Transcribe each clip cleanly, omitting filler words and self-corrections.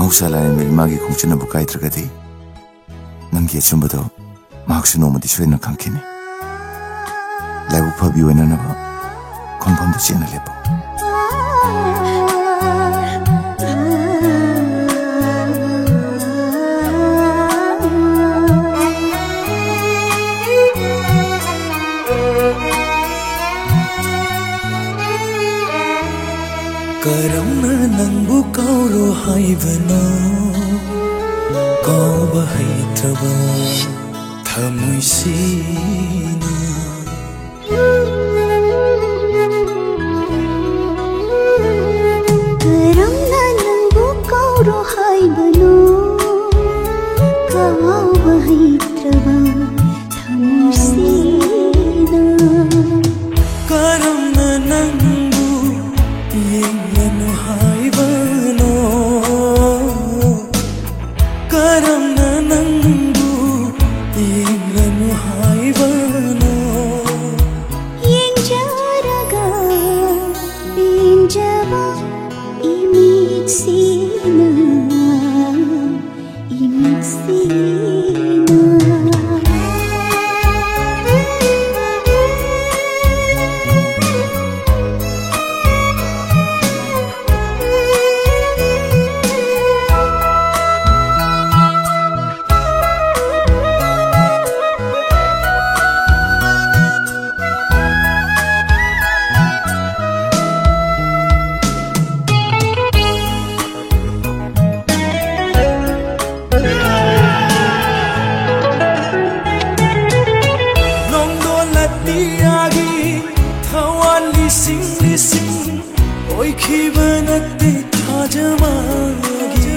mahausa lain magi khongchana bu kaitragadi nanggi achumbado mahaksu nomadi soina khangkini laibu phabi oina na ba khonpham du chena lepo Karamna nangbu kauro haibano kauba haitraba thamuisina Karamna nangbu kauro haibano kauba haitraba thamuisina Karamna nangbu yenganu haibano Karamna nangbu yenganu haibano Yenjaraga binjaba imitsina Oikibanate thajamagi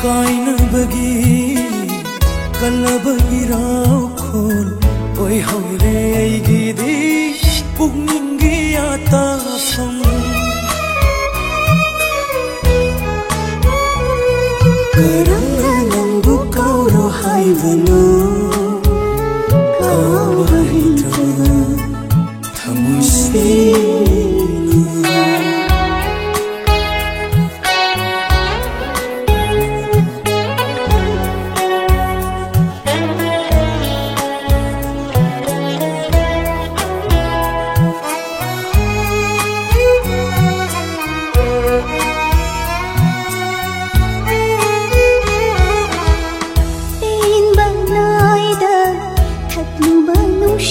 kaina bagi kalabagi rao khol oi haure aigidi pugningi ata sam Karamna nangbu kauro haibano kauba haitraba thamuisina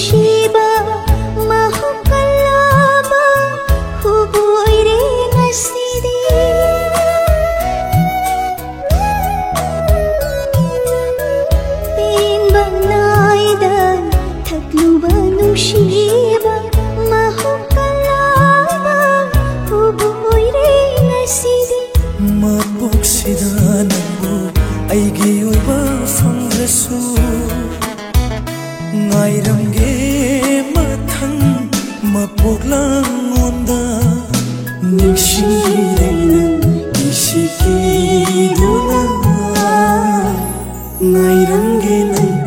Shiba mahukalaba hubuy rin asidi Pinbanaydan tatlubanu shiba mahukalaba hubuy rin asidi Mapuksida nangbu aigi oiba fangrasu Ngairamge mathang mapoklang onda Ningshirena nishiki duna Ngairamge nang